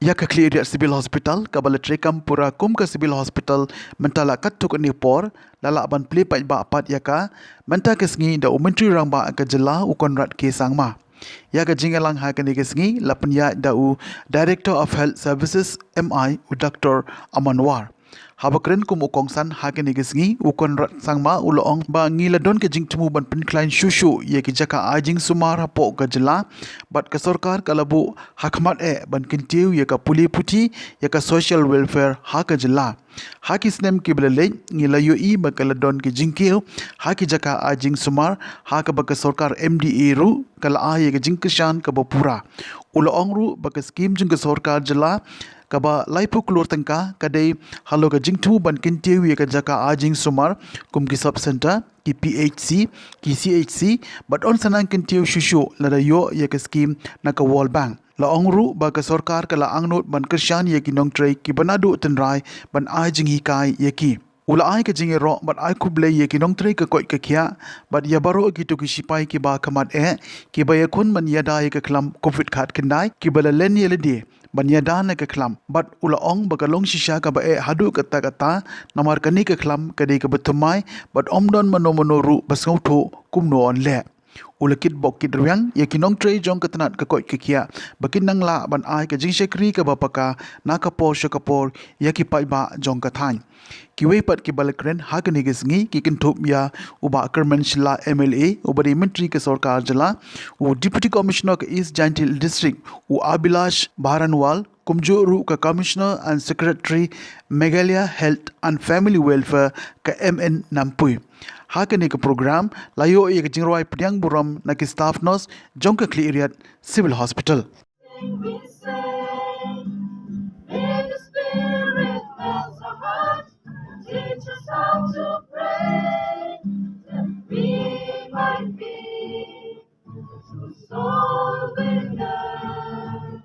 Ya ke Khliehriat Civil Hospital kabala trekam pura kum ke Civil Hospital mentala katuk ni por lala ban Plie Paidbah apat ya ka menta ke sengi da umentri rangba ke jela ukon rat ke sangma ya ke jingalang ha ke ni ke sengi lapnya da u Director of Health Services MI u Dr. Mawphor habakren kum ukongsan ha ke ni ke sengi ukon rat sangma uloong ba ngiladon ke jingtemu ban penklain shushu ye ke jaka ajing sumar hapo ke jela bat ke sarkar kalabu hakmat ban kintiu ye ka puli puti ye ka social welfare ha ke jela ha ki snem ki belele ngilayo i ba kaladon ke jingkiu ha ki jaka ajing sumar ha ka ba ke sarkar MDA ru kala a ye ke jingkishan ka ba pura uloong ru ba ke skim jing ke sarkar jela kaba laipu klur tengka kadai halo ka jingtu ban kintiu ye ka jaka ajing sumar kum ki sub center ki PHC ki CHC but on sanang kintiu shushu la yo ye ka scheme na ka World Bank la ongru ba ka sarkar kala angnot ban krishan ye ki nong trai ki banadu tenrai ban ajing hikai ye ki ula ai ka jinge ro but ai kuble ye ki nong trai ka koi ka kya but ya baro ki to ki sipai ki ba kamat ki ba ye kun man yada ye ka klam covid khat kindai ki bala len ye le di banyadana ke klam but ula ong bagalong shisha ka ba hadu kata namar kani ke klam kadi ke betumai but omdon mano ru basngau kumno on le ula kit bok kit riang ye kinong trei jong katanat ka koi kia bakin nang la ban ai ka jing shekri ka bapaka na ka por shakapor ye ki pai ba jong ka than ki we pat ki balakren ha ka ni gisngi ki kin thop ya uba kerman shila MLA ubari mentri ke sarkar jala u deputy commissioner ka East Jaintil district u Abilash Baranwal Kumjoru ka commissioner and secretary Megalia Health and Family Welfare ka MN Nampui ha ka ni ka program layo ye ka jingroi pdiang buram na ki staff nurse jong ka Khliehriat Civil Hospital Teach us how to pray, that we might be true soul winners.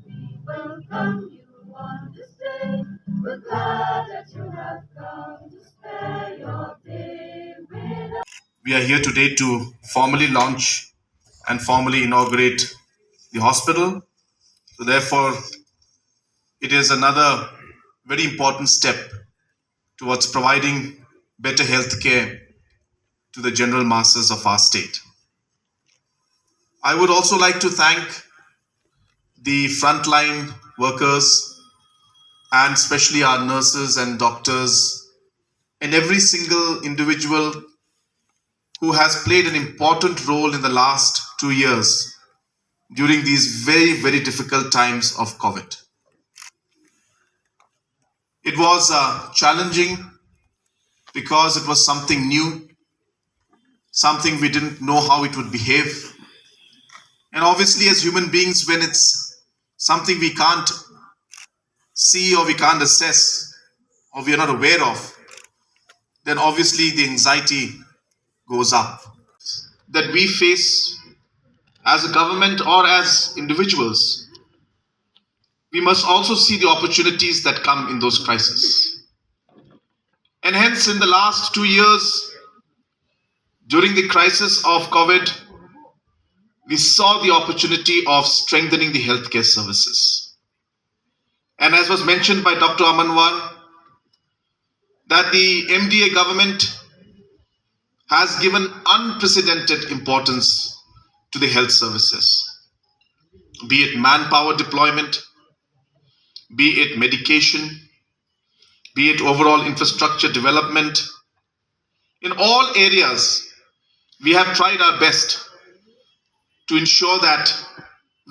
We welcome you on this day. We're glad that you have come to spare your day with us. We are here today to formally launch and formally inaugurate the hospital. So therefore, it is another very important step towards providing better health care to the general masses of our state. I would also like to thank the frontline workers and especially our nurses and doctors and every single individual who has played an important role in the last 2 years during these very, very difficult times of COVID. It was challenging because it was something new, something we didn't know how it would behave. And obviously, as human beings, when it's something we can't see or we can't assess or we are not aware of, then obviously the anxiety goes up. That we face as a government or as individuals, we must also see the opportunities that come in those crises. And hence, in the last 2 years, during the crisis of COVID, we saw the opportunity of strengthening the healthcare services. And as was mentioned by Dr. Mawphor, that the MDA government has given unprecedented importance to the health services, be it manpower deployment, be it medication, be it overall infrastructure development. In all areas, we have tried our best to ensure that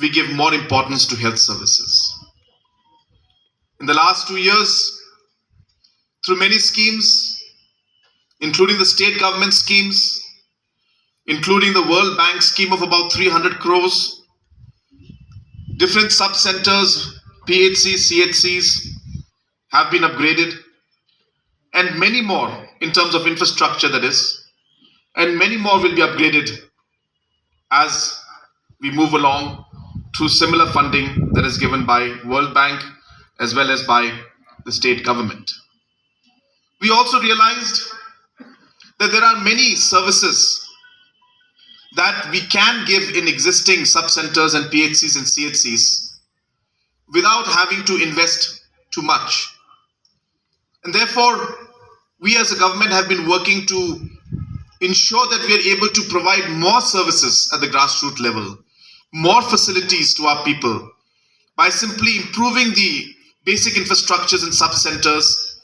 we give more importance to health services. In the last 2 years, through many schemes, including the state government schemes, including the World Bank scheme of about 300 crores, different sub-centers, PHCs, CHCs have been upgraded, and many more in terms of infrastructure, that is, and many more will be upgraded as we move along through similar funding that is given by World Bank as well as by the state government. We also realized that there are many services that we can give in existing sub-centers and PHCs and CHCs without having to invest too much. And therefore, we as a government have been working to ensure that we are able to provide more services at the grassroots level, more facilities to our people, by simply improving the basic infrastructures and sub-centers,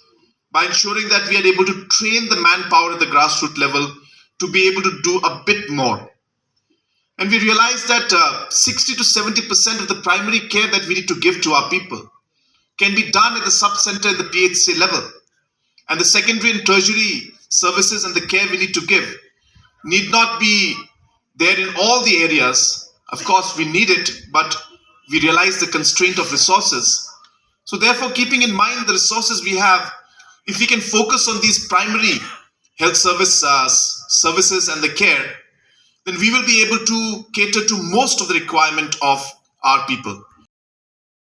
by ensuring that we are able to train the manpower at the grassroots level to be able to do a bit more. And we realize that 60 to 70% of the primary care that we need to give to our people can be done at the sub-center and the PHC level. And the secondary and tertiary services and the care we need to give need not be there in all the areas. Of course, we need it, but we realize the constraint of resources. So therefore, keeping in mind the resources we have, if we can focus on these primary health services and the care, then we will be able to cater to most of the requirement of our people.